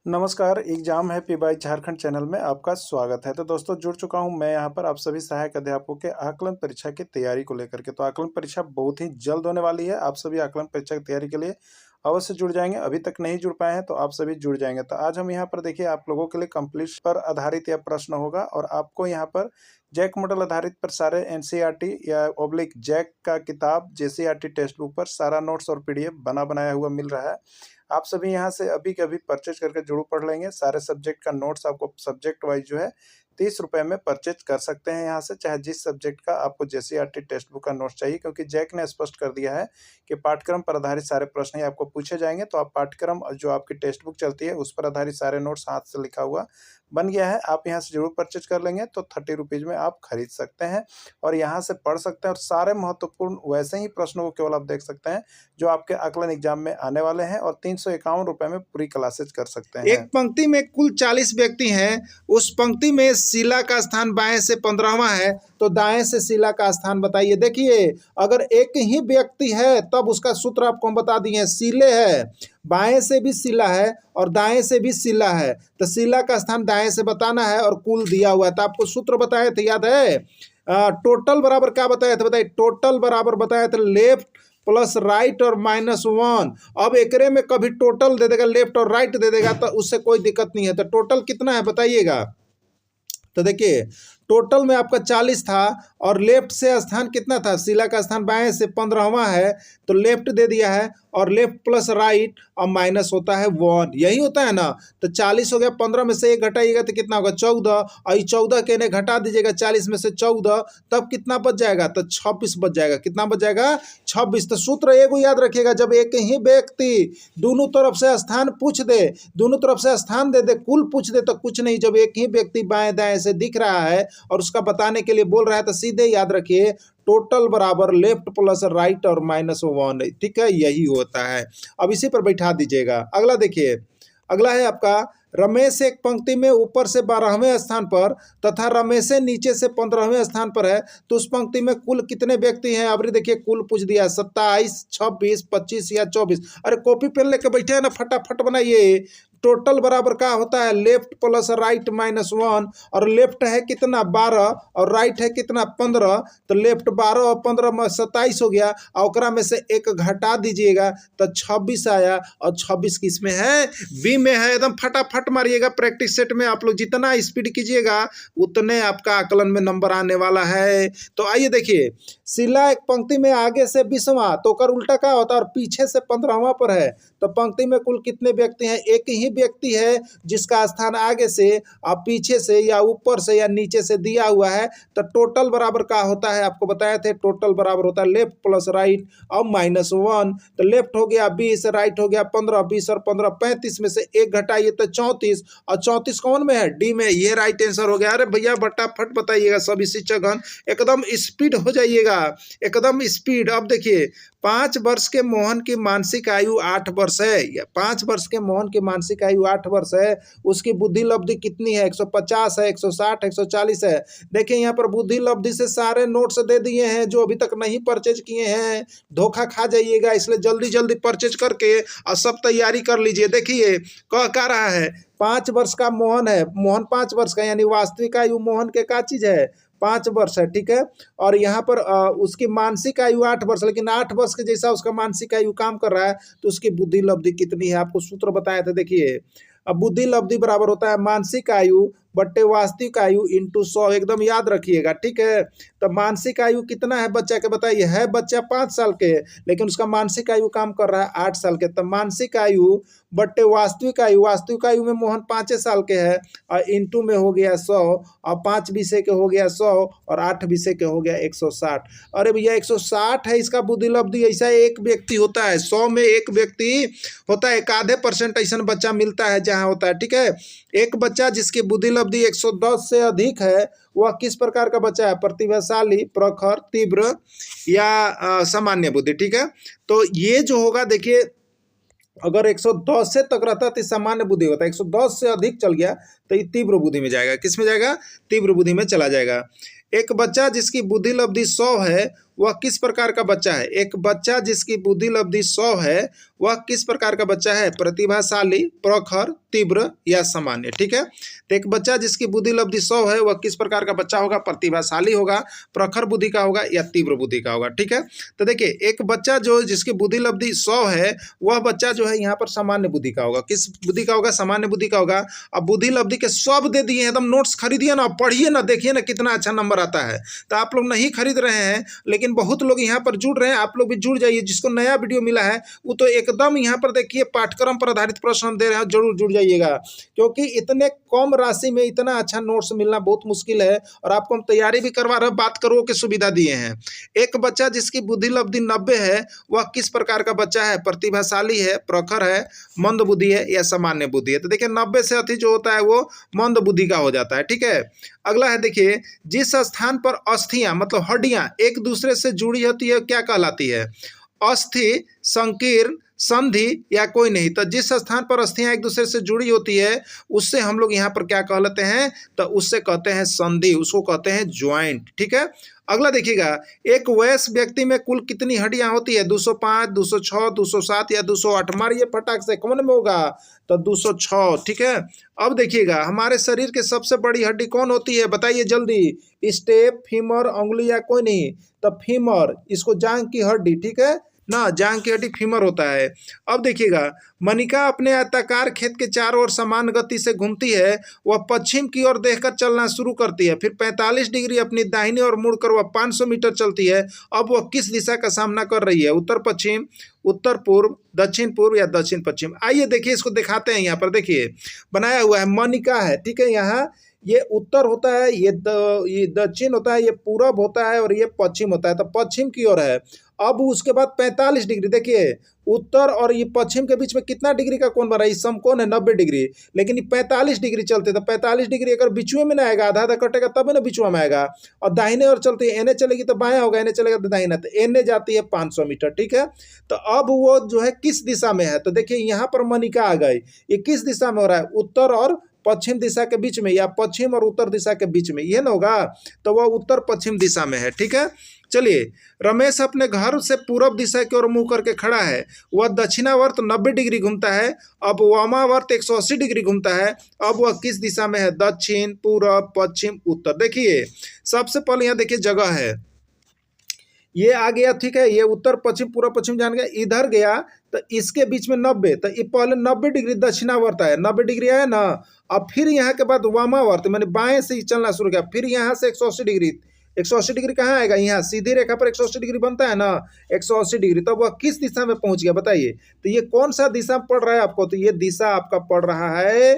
नमस्कार, एग्जाम है P by Jharkhand channel में आपका स्वागत है। तो दोस्तों जुड़ चुका हूं मैं यहां पर आप सभी सहायक अध्यापकों के आकलन परीक्षा की तैयारी को लेकर के। तो आकलन परीक्षा बहुत ही जल्द होने वाली है। आप सभी आकलन परीक्षा की तैयारी के लिए अवश्य जुड़ जाएंगे। अभी तक नहीं जुड़ पाए हैं तो आप सभी जुड़ जाएंगे। तो आज हम यहाँ पर देखिए आप लोगों के लिए कंप्लीट पर आधारित यह प्रश्न होगा और आपको यहाँ पर जैक मॉडल आधारित पर सारे एनसीईआरटी या ओब्लिक जैक का किताब जेसीईआरटी टेक्स्ट बुक पर सारा नोट्स और पीडीएफ बना बनाया हुआ मिल रहा है। आप सभी यहाँ से अभी के अभी परचेज करके जरूर पढ़ लेंगे। सारे सब्जेक्ट का नोट्स आपको सब्जेक्ट वाइज जो है 30 रुपये में परचेज कर सकते हैं यहाँ से, चाहे जिस सब्जेक्ट का आपको जेसीईआरटी टेक्स्ट बुक का नोट्स चाहिए, क्योंकि जैक ने स्पष्ट कर दिया है कि पाठ्यक्रम पर आधारित सारे प्रश्न ही आपको पूछे जाएंगे। तो आप पाठ्यक्रम जो आपकी टेक्स्ट बुक चलती है उस पर आधारित सारे नोट्स हाथ से लिखा हुआ बन गया है। आप यहाँ से जरूर परचेज कर लेंगे तो 30 रुपीज़ में आप खरीद सकते हैं और यहाँ से पढ़ सकते हैं। और सारे महत्वपूर्ण वैसे ही प्रश्नों को केवल आप देख सकते हैं जो आपके आकलन एग्जाम में आने वाले हैं और 351 रुपये में पूरी क्लासेज कर सकते हैं। एक पंक्ति में कुल 40 व्यक्ति हैं। उस पंक्ति में शिला का स्थान बाएं से 15वां है, तो दाएं से शिला का स्थान बताइए। देखिए, अगर एक ही व्यक्ति है तब उसका सूत्र आपको हम बता दिए, शिले है, बाएं से भी शिला है और दाएं से भी शिला है, तो शिला का स्थान दाएं से बताना है और कुल दिया हुआ है। तो आपको सूत्र बताए थे, याद है? टोटल बराबर क्या बताया था? बताइए, टोटल बराबर बताया था लेफ्ट प्लस राइट और -1। अब एकरे में कभी टोटल दे देगा, लेफ्ट और राइट दे देगा, तो उससे कोई दिक्कत नहीं है। तो टोटल कितना है बताइएगा। तो देखिए, टोटल में आपका 40 था और लेफ्ट से स्थान कितना था? शिला का स्थान बाएं से 15वां है, तो लेफ्ट दे दिया है और लेफ्ट प्लस राइट और माइनस होता है 1, यही होता है ना। तो 40 हो गया, 15 में से 1 घटाइएगा तो कितना होगा? 14। और 14 के ने घटा दीजिएगा 40 में से 14, तब कितना बच जाएगा? तो 26 बच जाएगा। कितना बच जाएगा? 26। तो सूत्र एगो याद रखिएगा, जब एक ही व्यक्ति दोनों तरफ से स्थान पूछ दे, दोनों तरफ से स्थान दे दे, कुल पूछ दे तो कुछ नहीं। जब एक ही व्यक्ति बाएं दाएं से दिख रहा है और उसका बताने के लिए बोल रहा है तो सीधे याद रखिए टोटल बराबर लेफ्ट प्लस राइट और -1। ठीक है, यही होता है। अब इसी पर बैठा दीजिएगा। अगला देखिए, अगला है आपका रमेश एक पंक्ति में ऊपर से 12वें स्थान पर तथा रमेश नीचे से 15वें स्थान पर है, तो उस पंक्ति में कुल कितने व्यक्ति हैं? अब देखिए, कुल पूछ दिया 27, 26, 25 या 24। अरे कॉपी पेन लेके बैठे हैं ना, फटाफट बनाइए। टोटल बराबर क्या होता है? लेफ्ट प्लस राइट -1, और लेफ्ट है कितना? 12 और राइट है कितना? 15। तो लेफ्ट 12 और 15 में 27 हो गया, और ओकरा में से 1 घटा दीजिएगा तो 26 आया। और 26 किस में है? बी में है। एकदम फटाफट मारिएगा। प्रैक्टिस सेट में आप लोग जितना स्पीड कीजिएगा उतने आपका आकलन में नंबर आने वाला है। तो आइए देखिए, शिला एक पंक्ति में आगे से 20वां, तो कर उल्टा क्या होता है? और पीछे से 15वां पर है, तो पंक्ति में कुल कितने व्यक्ति हैं? एक ही व्यक्ति है जिसका स्थान आगे से और पीछे से या ऊपर से या नीचे से दिया हुआ है। तो टोटल बराबर क्या होता है? आपको बताया थे, टोटल बराबर होता है लेफ्ट प्लस राइट और -1। तो लेफ्ट हो गया 20, राइट हो गया 15, 20 और 15 35 में से 1 घटाइए तो 34, और 34 कौन में है? डी में। ये राइट आंसर हो गया। अरे भैया फटाफट बताइएगा, सभी शिक्षकगण एकदम स्पीड हो जाइएगा, एकदम स्पीड। अब देखिए, 5 वर्ष के मोहन की मानसिक आयु 8 वर्ष है। 5 वर्ष के मोहन की मानसिक आयु 8 वर्ष है। उसकी बुद्धि लब्धि कितनी है? 150 है, 160, 140 है। देखिए, यहाँ पर बुद्धि लब्धि से सारे नोट्स दे दिए हैं जो अभी तक नहीं परचेज किए हैं। धोखा खा जाइएगा, इसलिए जल्दी जल्दी परचेज करके और सब तैयारी कर लीजिए। देखिए, कह रहा है 5 वर्ष का मोहन है, मोहन 5 वर्ष का, यानी वास्तविक आयु मोहन के क्या चीज है? 5 वर्ष है। ठीक है, और यहाँ पर उसकी मानसिक आयु 8 वर्ष, लेकिन 8 वर्ष के जैसा उसका मानसिक आयु काम कर रहा है, तो उसकी बुद्धि लब्धि कितनी है? आपको सूत्र बताया था। देखिए, अब बुद्धि लब्धि बराबर होता है मानसिक आयु बट्टे वास्तविक आयु इंटू 100। एकदम याद रखिएगा। ठीक है, तो मानसिक आयु कितना है बच्चा के? बताइए। है बच्चा 5 साल के, लेकिन उसका मानसिक आयु काम कर रहा है 8 साल के। तो मानसिक आयु बट्टे वास्तविक आयु, वास्तविक आयु में मोहन 5 साल के है, और इंटू में हो गया 100, और 5 विषय के हो गया 100 और 8 विषय के हो गया 160। अरे भैया 160 है इसका बुद्धि लब्धि। ऐसा एक व्यक्ति होता है, 100 में एक व्यक्ति होता है, 0.5% ऐसा बच्चा मिलता है जहाँ होता है। ठीक है, एक बच्चा जिसकी बुद्धि लब्धि 110 से अधिक है, वह किस प्रकार का बच्चा है? प्रतिभाशाली, प्रखर, तीव्र या सामान्य बुद्धि। ठीक है, तो ये जो होगा, देखिए, अगर 110 से तक रहता तो सामान्य बुद्धि होता है, 110 से अधिक चल गया तो ये तीव्र बुद्धि में जाएगा। किस में जाएगा? तीव्र बुद्धि में चला जाएगा। एक बच्चा जिसकी बुद्धि लब्धि 100 है, वह किस प्रकार का बच्चा है? एक बच्चा जिसकी बुद्धि लब्धि 100 है, वह किस प्रकार का बच्चा है? प्रतिभाशाली, प्रखर, तीव्र या सामान्य। ठीक है, तो एक बच्चा जिसकी बुद्धि लब्धि 100 है, वह किस प्रकार का बच्चा होगा? प्रतिभाशाली होगा, प्रखर बुद्धि का होगा या तीव्र बुद्धि का होगा। ठीक है, तो देखिए एक बच्चा जो जिसकी बुद्धि लब्धि 100 है, वह बच्चा जो है यहाँ पर सामान्य बुद्धि का होगा। किस बुद्धि का होगा? सामान्य बुद्धि का होगा। अब बुद्धि लब्धि के सब दे दिए, एकदम नोट्स खरीदिए ना, पढ़िए ना, देखिए ना कितना अच्छा नंबर आता है। तो आप लोग नहीं खरीद रहे हैं, लेकिन बहुत लोग यहाँ पर जुड़ रहे हैं, आप लोग भी जुड़ जाइए। जिसको नया वीडियो मिला है वो तो एकदम यहाँ पर देखिए पाठ्यक्रम पर आधारित प्रश्न हम दे रहे हैं, जरूर जुड़ जाइएगा, क्योंकि इतने कम राशि में इतना अच्छा नोट्स मिलना बहुत मुश्किल है। और आपको हम तैयारी भी करवा रहे हैं, बात करो की सुविधा दिए हैं। एक बच्चा जिसकी बुद्धि लब्धि 90 है, वह किस प्रकार का बच्चा है? प्रतिभाशाली है, प्रखर है, मंद बुद्धि है या सामान्य बुद्धि है। तो देखिए 90 से अधिक जो होता है वो मंद बुद्धि का हो जाता है। ठीक है, अगला है देखिए, जिस स्थान पर अस्थियां मतलब हड्डियां एक दूसरे से जुड़ी होती है क्या कहलाती है? अस्थि, संकीर्ण, संधि या कोई नहीं। तो जिस स्थान पर अस्थियां एक दूसरे से जुड़ी होती है उससे हम लोग यहाँ पर क्या कह लेते हैं? तो उससे कहते हैं संधि, उसको कहते हैं ज्वाइंट। ठीक है, अगला देखिएगा, एक वयस्क व्यक्ति में कुल कितनी हड्डियां होती है? 205, 206, 207 या 208? मारिए फटाक से, कौन में होगा? तो 206। ठीक है, अब देखिएगा हमारे शरीर के सबसे बड़ी हड्डी कौन होती है? बताइए जल्दी। स्टेप, फीमर, अंगुली या कोई नहीं? तो फीमर, इसको जांघ की हड्डी, ठीक है ना, जांघ की हड्डी फीमर होता है। अब देखिएगा, मनिका अपने आयताकार खेत के चारों ओर समान गति से घूमती है। वह पश्चिम की ओर देखकर चलना शुरू करती है, फिर 45 डिग्री अपनी दाहिनी ओर मुड़कर वह 500 मीटर चलती है। अब वह किस दिशा का सामना कर रही है? उत्तर पश्चिम, उत्तर पूर्व, दक्षिण पूर्व या दक्षिण पश्चिम? आइए देखिए, इसको दिखाते हैं। यहाँ पर देखिए बनाया हुआ है, मनिका है। ठीक है, यहाँ ये उत्तर होता है, ये दक्षिण होता है, ये पूरब होता है और ये पश्चिम होता है। तो पश्चिम की ओर है। अब उसके बाद 45 डिग्री, देखिए उत्तर और ये पश्चिम के बीच में कितना डिग्री का कोण बना है? इस समकोण है 90 डिग्री, लेकिन ये 45 डिग्री चलते, तो 45 डिग्री अगर बिचुए में ना आएगा, आधा आधा कटेगा तब ना बिचुआ में आएगा। और दाहिने ओर चलती है, एने चलेगी तो बायां होगा, एने चलेगा तो दाहिना, तो एने जाती है 500 मीटर। ठीक है, तो अब वो जो है किस दिशा में है? तो देखिए यहाँ पर मनिका आ गई, ये किस दिशा में हो रहा है? उत्तर और पश्चिम दिशा के बीच में या पश्चिम और उत्तर दिशा के बीच में, ये ना होगा, तो वह उत्तर पश्चिम दिशा में है। ठीक है, चलिए, रमेश अपने घर से पूरब दिशा की ओर मुंह करके खड़ा है। वह दक्षिणावर्त 90 डिग्री घूमता है, अब वामावर्त 180 डिग्री घूमता है। अब वह किस दिशा में है? दक्षिण, पूरब, पश्चिम, उत्तर। देखिए सबसे पहले यहाँ देखिए जगह है, ये आ गया। ठीक है, ये उत्तर पश्चिम पूर्व पश्चिम जान गया, इधर गया तो इसके बीच में 90, तो ये पहले 90 डिग्री दक्षिणावर्त आया, 90 डिग्री आया ना। अब फिर यहाँ के बाद वामावर्त मैंने बाएं से ही चलना शुरू किया, फिर यहाँ से 180 डिग्री, 180 डिग्री कहाँ आएगा? यहाँ सीधी रेखा पर 180 डिग्री बनता है ना, 180 डिग्री। तो वह किस दिशा में पहुंच गया बताइए? तो ये कौन सा दिशा पड़ रहा है आपको? तो ये दिशा आपका पड़ रहा है,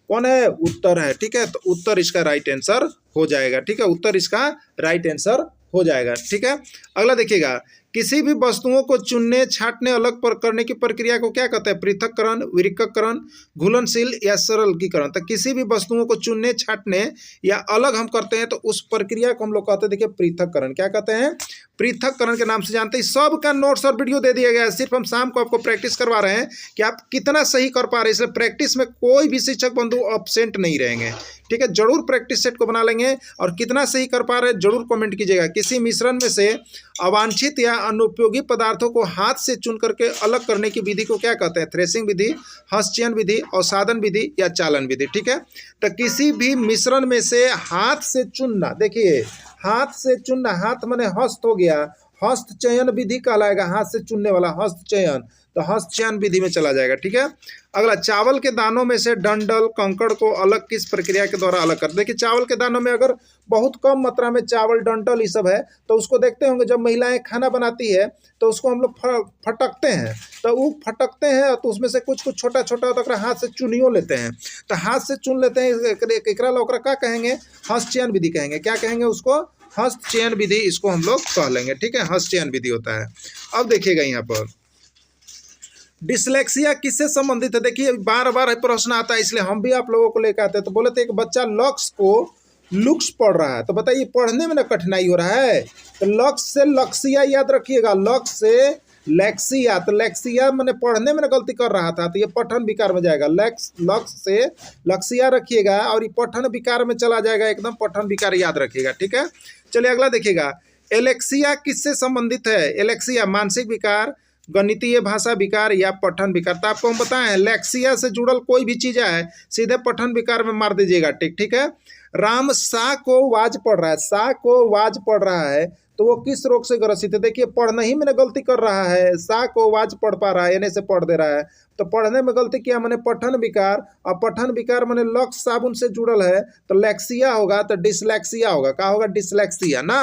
कौन है? उत्तर है। ठीक है, तो उत्तर इसका राइट आंसर हो जाएगा। ठीक है, उत्तर इसका राइट आंसर हो जाएगा। ठीक है, अगला देखिएगा, किसी भी वस्तुओं को चुनने, छांटने, अलग पर करने की प्रक्रिया को क्या कहते हैं? पृथक्करण, विरिक्करण, घुलनशील या सरलीकरण। तो किसी भी वस्तुओं को चुनने, छांटने या अलग हम करते हैं तो उस प्रक्रिया को हम लोग कहते हैं, देखिए पृथक्करण। क्या कहते हैं? पृथक्करण के नाम से जानते हैं। सब का नोट्स और वीडियो दे दिया गया है, सिर्फ हम शाम को आपको प्रैक्टिस करवा रहे हैं कि आप कितना सही कर पा रहे हैं। इसलिए प्रैक्टिस में कोई भी शिक्षक बंधु एब्सेंट नहीं रहेंगे। ठीक है, जरूर प्रैक्टिस सेट को बना लेंगे और कितना सही कर पा रहे हैं जरूर कमेंट कीजिएगा। किसी मिश्रण में से अवांछित या अनुपयोगी पदार्थों को हाथ से चुन करके अलग करने की विधि को क्या कहते हैं? थ्रेसिंग विधि, हस्तचयन विधि, अवसादन विधि या चालन विधि। ठीक है, तो किसी भी मिश्रण में से हाथ से चुनना, देखिए हाथ से चुनना, हाथ माने हस्त हो गया, हस्तचयन विधि कहलाएगा, हाथ से चुनने वाला हस्तचयन, तो हस्तचयन विधि में चला जाएगा। ठीक है, अगला, चावल के दानों में से डंडल, कंकड़ को अलग किस प्रक्रिया के द्वारा अलग कर? देखिए चावल के दानों में अगर बहुत कम मात्रा में चावल, डंडल ये सब है तो उसको देखते होंगे जब महिलाएं खाना बनाती है तो उसको हम लोग फटकते हैं, तो वो फटकते हैं तो उसमें से कुछ कुछ छोटा छोटा होता है, हाथ से चुनियो लेते हैं, तो हाथ से चुन लेते हैं। एकरा लोकरा क्या कहेंगे? हस्तचयन विधि कहेंगे। क्या कहेंगे उसको? हस्तचयन विधि, इसको हम लोग कह लेंगे। ठीक है, हस्तचयन विधि होता है। अब देखिएगा यहाँ पर डिसलेक्सिया किससे संबंधित है? देखिए बार बार प्रश्न आता है, इसलिए हम भी आप लोगों को लेकर आते हैं। तो बोले थे एक बच्चा लक्ष्य को लुक्स पढ़ रहा है, तो बताइए पढ़ने में ना कठिनाई हो रहा है, तो लक्ष्य से लक्ष्या याद रखिएगा, लक्ष्य से लेक्सिया, तो लेक्सिया मैंने पढ़ने में ना गलती कर रहा था, तो ये पठन विकार में जाएगा। लक्ष्य से लक्ष्या रखिएगा और ये पठन विकार में चला जाएगा, एकदम पठन विकार याद रखिएगा। ठीक है, चलिए अगला देखिएगा, एलेक्सिया किससे संबंधित है? एलेक्सिया मानसिक विकार, गणितीय भाषा विकार या पठन विकार। तो आपको हम बताएं एलेक्सिया से जुड़ल कोई भी चीज है सीधे पठन विकार में मार दीजिएगा, ठीक है। राम सा को वाज पढ़ रहा है, सा को वाज पढ़ रहा है, तो वो किस रोग से ग्रसित है? देखिए पढ़ना ही मैंने गलती कर रहा है, सा को वाज पढ़ पा रहा है, एने से पढ़ दे रहा है, तो पढ़ने में गलती किया मैंने पठन विकार, और पठन विकार मैंने लक्स साबुन से जुड़ल है तो लैक्सिया होगा, तो डिसलैक्सिया होगा। क्या होगा? डिसलैक्सिया ना,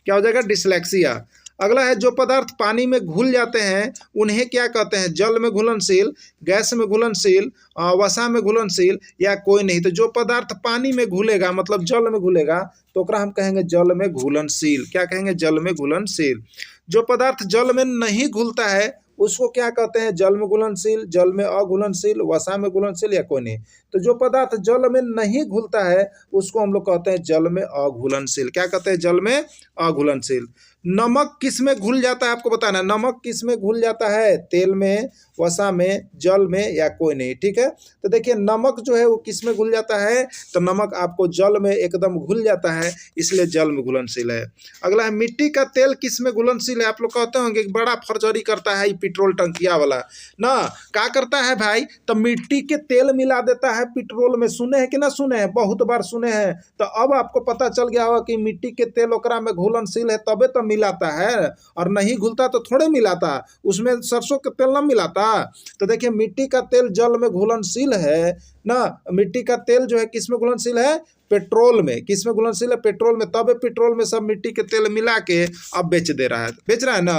क्या हो जाएगा? डिसलैक्सिया। अगला है जो पदार्थ पानी में घुल जाते हैं उन्हें क्या कहते हैं? जल में घुलनशील, गैस में घुलनशील, वसा में घुलनशील या कोई नहीं। तो जो पदार्थ पानी में घुलेगा मतलब जल में घुलेगा तो ओकरा हम कहेंगे जल में घुलनशील। क्या कहेंगे? जल में घुलनशील। जो पदार्थ जल में नहीं घुलता है उसको क्या कहते हैं? जल में घुलनशील, जल में अघुलनशील, वसा में घुलनशील या कोई नहीं। तो जो पदार्थ जल में नहीं घुलता है उसको हम लोग कहते हैं जल में अघुलनशील। क्या कहते हैं? जल में अघुलनशील। नमक किस में घुल जाता है आपको बताना है। नमक किस में घुल जाता है? तेल में, वसा में, जल में या कोई नहीं, ठीक है। तो देखिए नमक जो है वो किस में घुल जाता है? तो नमक आपको जल में एकदम घुल जाता है, इसलिए जल में घुलनशील है। अगला है मिट्टी का तेल किस में घुलनशील है? आप लोग कहते होंगे कि बड़ा फर्जरी करता है पेट्रोल टंकिया वाला ना, क्या करता है भाई? तो मिट्टी के तेल मिला देता है पेट्रोल में। सुने हैं कि ना सुने हैं? बहुत बार सुने हैं। तो अब आपको पता चल गया होगा कि मिट्टी के तेल ओकरा में घुलनशील है तबे तो मिलाता है, और नहीं घुलता तो थोड़े मिलाता, उसमें सरसों का तेल ना मिलाता। तो देखिए मिट्टी का तेल जल में घुलनशील है ना। मिट्टी का तेल जो है किस में घुलनशील है? पेट्रोल में। किस में घुलनशील है? पेट्रोल में। तब पेट्रोल में सब मिट्टी के तेल मिला के अब बेच दे रहा है, बेच रहा है ना।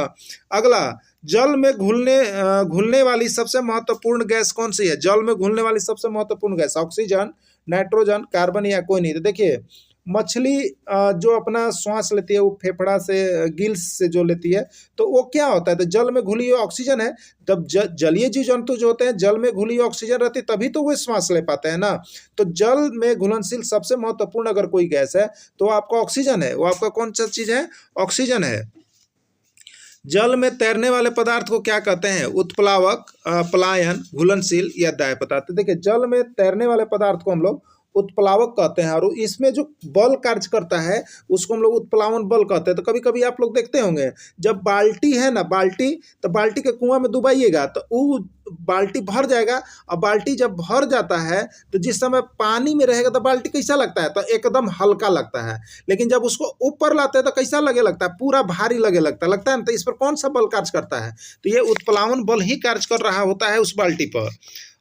अगला, जल में घुलने वाली सबसे महत्वपूर्ण गैस कौन सी है? जल में घुलने वाली सबसे महत्वपूर्ण गैस ऑक्सीजन, नाइट्रोजन, कार्बन या कोई नहीं। तो देखिए मछली जो अपना श्वास लेती है वो फेफड़ा से, गिल्स से जो लेती है, तो वो क्या होता है? तो जल में घुली हुई ऑक्सीजन है। तब जलीय जीव जंतु जो होते हैं जल में घुली हुई ऑक्सीजन रहती है तभी तो वो श्वास ले पाते हैं ना। तो जल में घुलनशील सबसे महत्वपूर्ण अगर कोई गैस है तो आपका ऑक्सीजन है। वो आपका कौन सा चीज है? ऑक्सीजन है। जल में तैरने वाले पदार्थ को क्या कहते हैं? उत्प्लावक, पलायन, घुलनशील या दाह्य पदार्थ। देखिए जल में तैरने वाले पदार्थ को हम लोग उत्प्लावक कहते हैं, और इसमें जो बल कार्य करता है उसको हम लोग उत्प्लावन बल कहते हैं। तो कभी कभी आप लोग देखते होंगे जब बाल्टी है ना, बाल्टी, तो बाल्टी के कुआं में डुबाइएगा तो वो बाल्टी भर जाएगा, और बाल्टी जब भर जाता है तो जिस समय पानी में रहेगा तो बाल्टी कैसा लगता है? तो एकदम हल्का लगता है। लेकिन जब उसको ऊपर लाते हैं तो कैसा लगे लगता है? पूरा भारी लगे लगता है ना। तो इस पर कौन सा बल कार्य करता है? तो ये उत्प्लावन बल ही कार्य कर रहा होता है उस बाल्टी पर।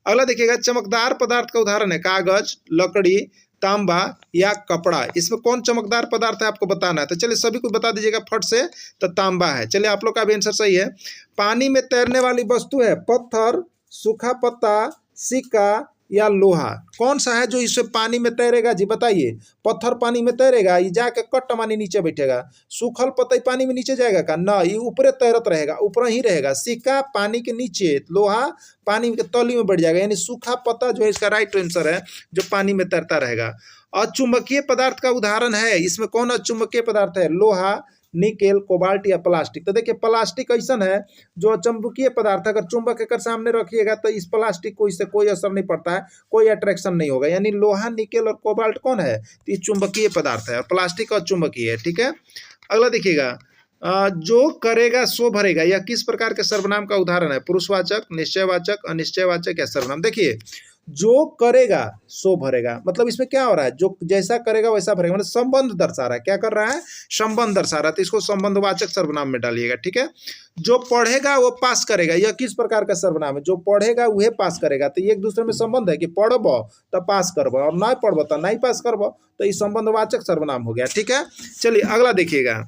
अगला देखिएगा, चमकदार पदार्थ का उदाहरण है कागज, लकड़ी, तांबा या कपड़ा। इसमें कौन चमकदार पदार्थ है आपको बताना है। तो चलिए सभी को बता दीजिएगा फट से। तो तांबा है। चलिए आप लोग का भी आंसर सही है। पानी में तैरने वाली वस्तु है पत्थर, सूखा पत्ता, सिक्का या लोहा। कौन सा है जो इससे पानी में तैरेगा? जी बताइए। पत्थर पानी में तैरेगा, ये जाके कट मानी नीचे बैठेगा। सूखल पत्ता पानी में नीचे जाएगा का? ना, ये ऊपरे तैरत रहेगा, ऊपर ही रहेगा। सिक्का पानी के नीचे, लोहा पानी के तली में बैठ जाएगा। यानी सूखा पत्ता जो है इसका राइट आंसर है, जो पानी में तैरता रहेगा। अचुंबकीय पदार्थ का उदाहरण है, इसमें कौन अचुंबकीय पदार्थ है? लोहा, निकेल, कोबाल्ट या प्लास्टिक। तो देखिए प्लास्टिक ऐसा है जो अचुंबकीय पदार्थ है, अगर चुंबक अगर सामने रखिएगा तो इस प्लास्टिक को इससे कोई असर नहीं पड़ता है, कोई अट्रैक्शन नहीं होगा। यानी लोहा, निकेल और कोबाल्ट कौन है? तो ये चुंबकीय पदार्थ है, और प्लास्टिक अचुंबकीय है, ठीक है। अगला देखिएगा, जो करेगा सो भरेगा, यह किस प्रकार के सर्वनाम का उदाहरण है? पुरुषवाचक, निश्चयवाचक, अनिश्चयवाचक या सर्वनाम। देखिए जो करेगा सो भरेगा, मतलब इसमें क्या हो रहा है? जो जैसा करेगा वैसा भरेगा, मतलब संबंध दर्शा रहा है। क्या कर रहा है? संबंध दर्शा रहा है। तो इसको संबंधवाचक सर्वनाम में डालिएगा, ठीक है। जो पढ़ेगा वो पास करेगा, यह किस प्रकार का सर्वनाम है? जो पढ़ेगा वह पास करेगा। तो ये एक दूसरे में संबंध है कि पढ़ब तो पास करब, और नहीं पढ़ब तो नहीं पास करब, तो ये संबंधवाचक सर्वनाम हो गया, ठीक है। चलिए अगला देखिएगा,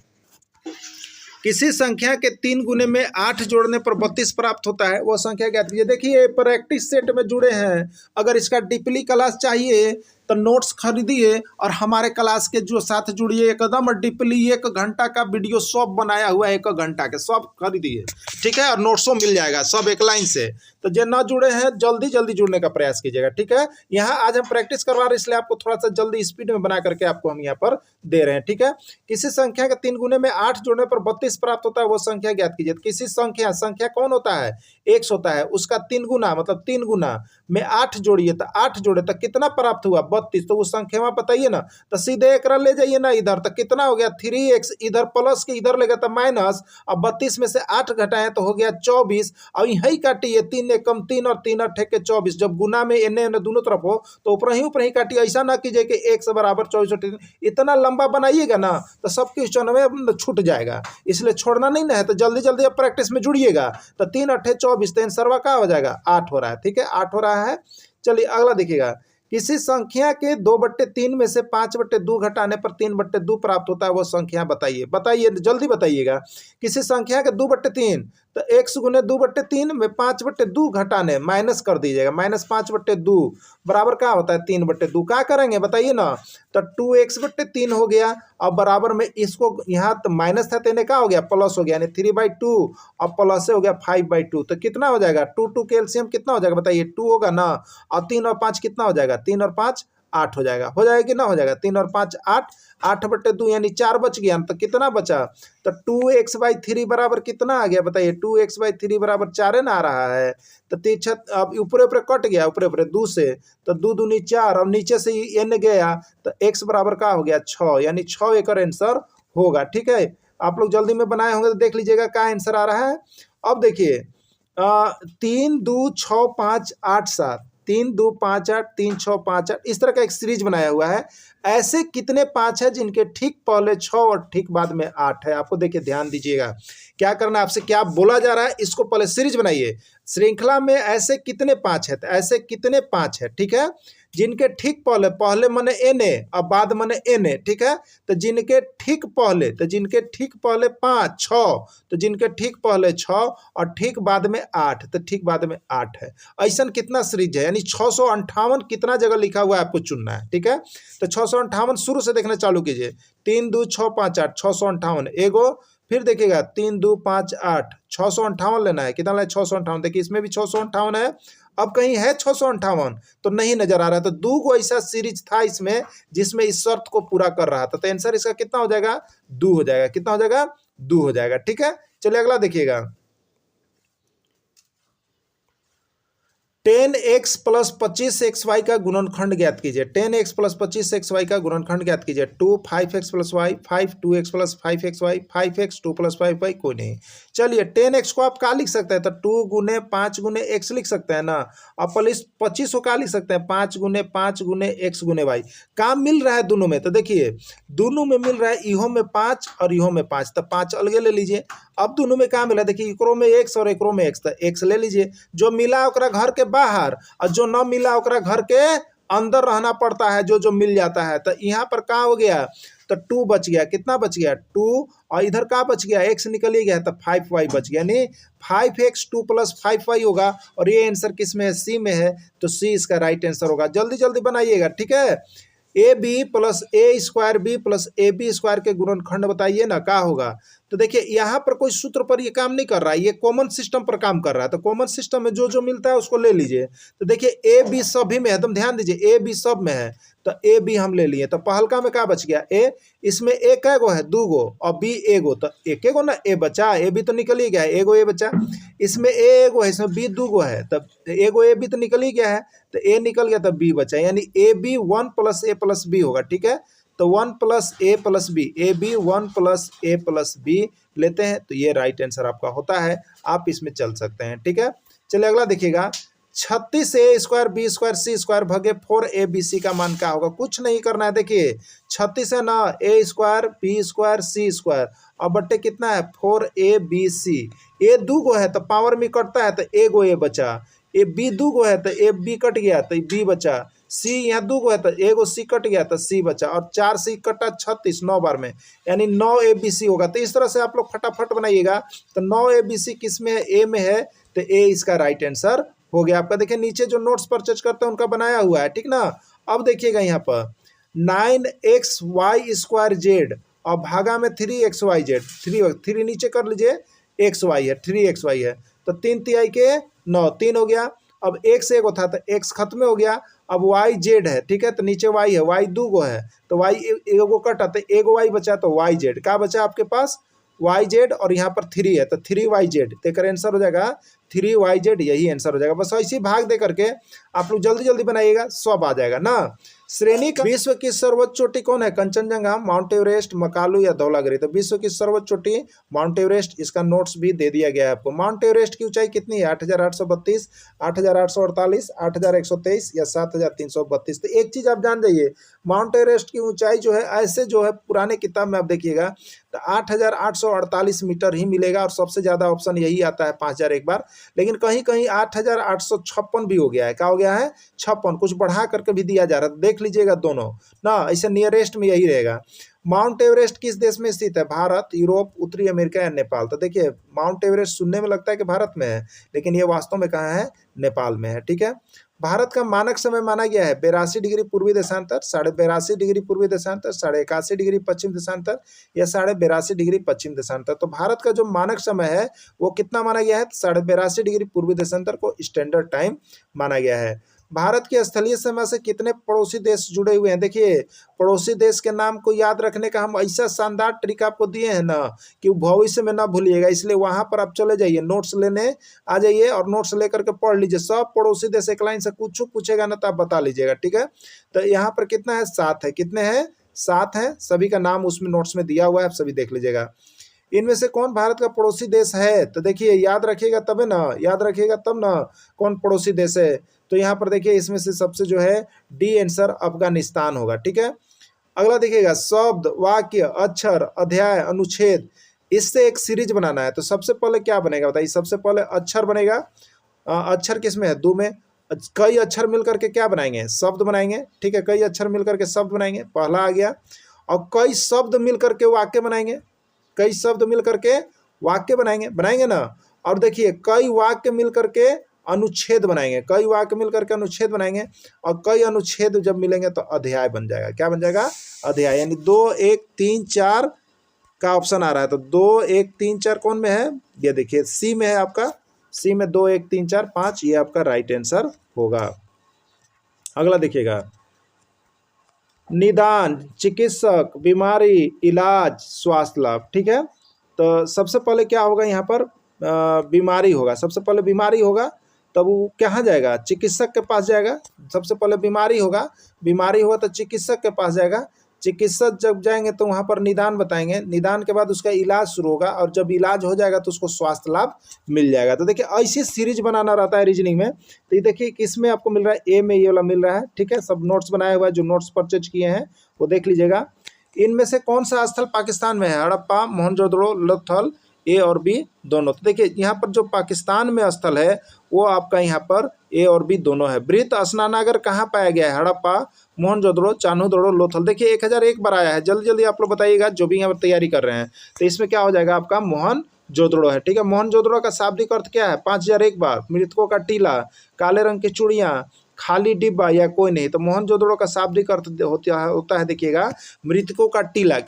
किसी संख्या के 3 गुने में 8 जोड़ने पर 32 प्राप्त होता है, वो संख्या ज्ञात कीजिए। देखिए प्रैक्टिस सेट में जुड़े हैं, अगर इसका डीपली क्लास चाहिए तो नोट्स खरीदिए और हमारे क्लास के जो साथ जुड़िए, एकदम डीपली 1 घंटा का वीडियो सब बनाया हुआ है, 1 घंटा के सब खरीदिए, ठीक है। और नोट्सों मिल जाएगा सब एक लाइन से। तो जो ना जुड़े हैं जल्दी जल्दी जुड़ने का प्रयास कीजिएगा, ठीक है। यहाँ आज हम प्रैक्टिस करवा रहे हैं इसलिए आपको थोड़ा सा जल्दी स्पीड में बना करके आपको हम यहाँ पर दे रहे हैं, ठीक है। किसी संख्या के 3 गुने में 8 जोड़ने पर 32 प्राप्त होता है, वो संख्या ज्ञात कीजिए। किसी संख्या कौन होता है? x होता है, उसका 3 गुना मतलब 3 गुना में 8 जोड़िए तो 8 जोड़े तो कितना प्राप्त हुआ? 32, तो उस संख्या में बताइए ना। तो सीधे एकरा ले जाइए ना इधर, तो कितना हो गया 3x, इधर प्लस के इधर लेगा तो माइनस, अब 32 में से 8 घटाएं तो हो गया 24। अब यही काटिए, 3 एकम 3 और 3 अट्ठे के 24, जब गुना में एने एने दोनों तरफ हो तो ऊपर ही काटिए। ऐसा ना कीजिए कि 1 से बराबर 24 और 3, इतना लंबा बनाइएगा ना तो सब क्वेश्चन में छूट जाएगा, इसलिए छोड़ना नहीं ना है। तो जल्दी जल्दी अब प्रैक्टिस में जुड़िएगा। तो 3 अट्ठे 24, तो आंसर क्या हो जाएगा 8 हो रहा है। ठीक है, 8 हो रहा है। चलिए अगला देखिएगा, किसी संख्या के 2/3 में से 5/2 घटाने पर 3/2 प्राप्त होता है, वो संख्या बताइए। बताइए जल्दी बताइएगा। किसी संख्या के 2/3, तो x गुने 2/3 में 5/2 घटाने माइनस कर दीजिएगा, -5/2 बराबर क्या होता है 3/2। क्या करेंगे बताइए ना। तो 2x/3 हो गया, अब बराबर में इसको यहाँ तो माइनस था तो क्या हो गया प्लस हो गया, यानी 3/2, अब प्लस से हो गया 5/2। तो कितना हो जाएगा 2 के एलसीएम कितना हो जाएगा बताइए, 2 होगा ना, और 3 और 5 कितना हो जाएगा, 3 और 5 8 हो जाएगा। हो जाएगा कि ना हो जाएगा, 3 और 5 8, 8/2 यानी 4 बच गया। तो कितना बचा, तो 2x/3 बराबर कितना आ गया बताइए, 2x/3 बराबर 4 ना आ रहा है। तो तीन अब ऊपर ऊपर कट गया, ऊपर ऊपर 2 से, तो 2 दूनी 4, और नीचे से n गया, तो x बराबर क्या हो गया 6, यानी 6 एक आंसर होगा। ठीक है, आप लोग जल्दी में बनाए होंगे तो देख लीजिएगा क्या आंसर आ रहा है। अब देखिए 3 2 6 5 8 7, 3 2 5 8, 3 6 5 8, इस तरह का एक सीरीज बनाया हुआ है। ऐसे कितने 5 है जिनके ठीक पहले 6 और ठीक बाद में 8 है। आपको देखिए ध्यान दीजिएगा, क्या करना है आपसे, क्या बोला जा रहा है, इसको पहले सीरीज बनाइए। श्रृंखला में ऐसे कितने 5 है, तो ऐसे कितने 5 है, ठीक है, जिनके ठीक पहले मने एन ए, अब बाद मने एन ए। ठीक है, तो जिनके ठीक पहले, तो जिनके ठीक पहले 5 6, तो जिनके ठीक पहले 6 और ठीक बाद में 8, तो ठीक बाद में 8 है। ऐसा कितना सीरीज है, यानी 658 कितना जगह लिखा हुआ है आपको चुनना है। ठीक है, तो 658 शुरू से देखना चालू कीजिए। 3 2 6 5 8, 658 एगो, फिर देखिएगा 3 2 5 8, 658 लेना है। कितना लेना है 658, देखिए इसमें भी 658 है। अब कहीं है 658 तो नहीं नजर आ रहा है, तो 2 को ऐसा सीरीज था इसमें जिसमें इस शर्त को पूरा कर रहा था। तो आंसर इसका कितना हो जाएगा 2 हो जाएगा। कितना हो जाएगा 2 हो जाएगा। ठीक है, चलिए अगला देखिएगा, 10x + 25xy का गुणनखंड ज्ञात कीजिए। 10x + 25xy का गुणनखंड ज्ञात कीजिए। 2 5x + y, 5 2x + 5xy, 5x 2 + 5y, कोई नहीं। चलिए 10x को आप क्या लिख सकते हैं, तो 2 गुने 5 गुने x लिख सकते हैं ना। अब 25 को क्या लिख सकते हैं, 5 गुने 5 गुने x गुने y। काम मिल रहा है दोनों में, तो देखिए दोनों में मिल रहा है, इहो में 5 और इहो में 5, तो 5 अलगे ले लीजिए। अब दोनों में क्या मिला, देखिए एकरो में x और एकरो में x, तो x ले लीजिए। जो मिला ओकरा घर के बाहर, और जो न मिला ओकरा घर के अंदर रहना पड़ता है, जो जो मिल जाता है। तो यहाँ पर क्या हो गया, तो 2 बच गया। कितना बच गया 2, और इधर क्या बच गया x निकल ही गया, तो 5y बच गया, यानी 5x 2 + 5y होगा। और ये आंसर किस में है, सी में है, तो सी इसका राइट आंसर होगा। जल्दी जल्दी बनाइएगा। ठीक है, AB + A² B + AB² के गुणनखंड बताइए ना, क्या होगा। तो देखिए यहाँ पर कोई सूत्र पर ये काम नहीं कर रहा है, ये कॉमन सिस्टम पर काम कर रहा है। तो कॉमन सिस्टम में जो जो मिलता है उसको ले लीजिए। तो देखिए AB सभी में है, तुम ध्यान दीजिए, AB सब में है, तो AB हम ले लिए। तो पहलका में क्या बच गया A, इसमें A कै गो है 2 गो, और B एगो, तो एक गो ना A बचा, A भी तो निकल ही गया है, एगो A बचा। इसमें A एगो है, इसमें B 2 गो है, तब एगो A भी तो निकल ही गया है, तो A निकल गया तो B बचा, यानी AB 1 + A + B होगा। ठीक है, तो 1 + A + B, AB 1 + A + B लेते हैं, तो ये राइट आंसर आपका होता है। आप इसमें चल सकते हैं। ठीक है, चलिए अगला देखिएगा, 36A² B² C² भागे 4ABC का मान क्या होगा। कुछ नहीं करना है, देखिए 36 है ना, A² B² C², अब बट्टे कितना है 4ABC। A 2 गो है तो पावर में कटता है, तो एगो A बचा। ए B 2 गो है तो ए B कट गया तो B बचा। C यहाँ 2 गो है तो एगो C कट गया तो C बचा, और 4 C कटा 36 9 बार में, यानी 9 ABC होगा। तो इस तरह से आप लोग फटाफट बनाइएगा। तो 9 ABC किस में है, A में है, तो A इसका राइट आंसर हो गया आपका। देखिए नीचे जो नोट्स परचेज करते हैं उनका बनाया हुआ है, ठीक ना। अब देखिएगा यहाँ पर 9xy² z और भागा में 3xyz, 3 नीचे कर लीजिए, xy है 3xy है, तो 3 तिहाई के 9, 3 हो गया। अब x एगो था तो x खत्म हो गया, अब yz है, ठीक है, तो नीचे y है, y 2 गो है, तो y एगो कटा तो एगो y बचा, तो yz क्या बचा आपके पास yz, और यहाँ पर 3 है तो 3yz, तो एक आंसर हो जाएगा 3yz, यही आंसर हो जाएगा। बस ऐसे ही भाग दे करके आप लोग जल्दी जल्दी बनाइएगा, सब आ जाएगा ना। श्रेणी का विश्व की सर्वोच्च चोटी कौन है? कंचनजंगा, माउंट एवरेस्ट, मकालू या धौलागिरी? तो विश्व की सर्वोच्च चोटी माउंट एवरेस्ट, इसका नोट्स भी दे दिया गया है आपको। माउंट एवरेस्ट की ऊंचाई कितनी है? 8,832, 8,848, 8,123 या 7,332? तो एक चीज आप जान जाइए, माउंट एवरेस्ट की ऊंचाई जो है ऐसे जो है पुराने किताब में आप देखिएगा तो 8,848 मीटर ही मिलेगा और सबसे ज्यादा ऑप्शन यही आता है 5,000 एक बार, लेकिन कहीं कहीं 8,856 भी हो गया है। क्या हो गया है? 56, कुछ बढ़ा करके भी दिया जा रहा है, देख लीजिएगा दोनों ना, ऐसे नियरेस्ट में यही रहेगा। माउंट एवरेस्ट किस देश में स्थित है? भारत, यूरोप, उत्तरी अमेरिका या नेपाल? तो देखिए माउंट एवरेस्ट सुनने में लगता है कि भारत में है, लेकिन ये वास्तव में कहाँ है? नेपाल में है। ठीक है, भारत का मानक समय माना गया है 82 डिग्री पूर्वी देशांतर, 82.5 डिग्री पूर्वी देशांतर, 81.5 डिग्री पश्चिम देशांतर या 82.5 डिग्री पश्चिम देशांतर? तो भारत का जो मानक समय है वो कितना माना गया है? 82.5 डिग्री पूर्वी देशांतर को स्टैंडर्ड टाइम माना गया है। भारत की स्थलीय सीमा से कितने पड़ोसी देश जुड़े हुए हैं? देखिए पड़ोसी देश के नाम को याद रखने का हम ऐसा शानदार ट्रिक आपको दिए हैं ना कि भविष्य में ना भूलिएगा, इसलिए वहां पर आप चले जाइए, नोट्स लेने आ जाइए और नोट्स लेकर के पढ़ लीजिए। सब पड़ोसी देश एक लाइन से कुछ पूछेगा ना तो आप बता लीजिएगा। ठीक है, तो यहाँ पर कितना है? 7 है। कितने हैं? 7 है। सभी का नाम उसमें नोट्स में दिया हुआ है, आप सभी देख लीजिएगा। इनमें से कौन भारत का पड़ोसी देश है? तो देखिए याद रखिएगा तबे ना, याद रखिएगा तब ना कौन पड़ोसी देश है। तो यहाँ पर देखिए इसमें से सबसे जो है डी आंसर अफगानिस्तान होगा। ठीक है, अगला देखिएगा, शब्द, वाक्य, अक्षर, अध्याय, अनुच्छेद, इससे एक सीरीज बनाना है। तो सबसे पहले क्या बनेगा बताइए? सबसे पहले अक्षर बनेगा। अक्षर किसमें है? दो में। कई अक्षर मिलकर के क्या बनाएंगे? शब्द बनाएंगे। ठीक है, कई अक्षर मिलकर के शब्द बनाएंगे, पहला आ गया। और कई शब्द मिलकर के वाक्य बनाएंगे, कई शब्द मिलकर के वाक्य बनाएंगे, बनाएंगे ना। और देखिए कई वाक्य मिलकर के अनुच्छेद बनाएंगे, कई वाक्य मिलकर के अनुच्छेद बनाएंगे और कई अनुच्छेद जब मिलेंगे तो अध्याय बन जाएगा। क्या बन जाएगा? अध्याय। यानी 2, 1, 3, 4 का ऑप्शन आ रहा है। तो 2, 1, 3, 4 कौन में है? ये देखिए सी में है आपका। सी में 2, 1, 3, 4, 5 ये आपका राइट आंसर होगा। अगला देखिएगा, निदान, चिकित्सक, बीमारी, इलाज, स्वास्थ्य लाभ। ठीक है, तो सबसे पहले क्या होगा यहाँ पर? बीमारी होगा। सबसे पहले बीमारी होगा, तब वो कहाँ जाएगा? चिकित्सक के पास जाएगा। सबसे पहले बीमारी होगा, बीमारी होगा तो चिकित्सक के पास जाएगा। चिकित्सक जब जाएंगे तो वहाँ पर निदान बताएंगे, निदान के बाद उसका इलाज शुरू होगा और जब इलाज हो जाएगा तो उसको स्वास्थ्य लाभ मिल जाएगा। तो देखिए ऐसी सीरीज बनाना रहता है रीजनिंग में। तो ये देखिए किसमें आपको मिल रहा है? ए में ये वाला मिल रहा है। ठीक है, सब नोट्स बनाया हुआ है, जो नोट्स परचेज किए हैं वो देख लीजिएगा। इनमें से कौन सा स्थल पाकिस्तान में है? हड़प्पा, मोहनजोदड़ो, लोथल, ए और बी दोनों। तो देखिए यहाँ पर जो पाकिस्तान में स्थल है वो आपका यहाँ पर ए और बी दोनों है। बृहत स्नानागार कहाँ पाया गया है? हड़प्पा, मोहनजोदड़ो, चान्होदड़ो, लोथल। देखिए 1001 बार आया है, जल्दी जल्दी आप लोग बताइएगा जो भी यहाँ पर तैयारी कर रहे हैं। तो इसमें क्या हो जाएगा आपका? मोहनजोदड़ो है। ठीक है, मोहनजोदड़ो का शाब्दिक अर्थ क्या है? 5001 बार। मृतकों का टीला, काले रंग की चूड़ियाँ, खाली डिब्बा या कोई नहीं। तो मोहनजोदड़ो का शाब्दिक अर्थ होता है देखिएगा मृतकों का टीला।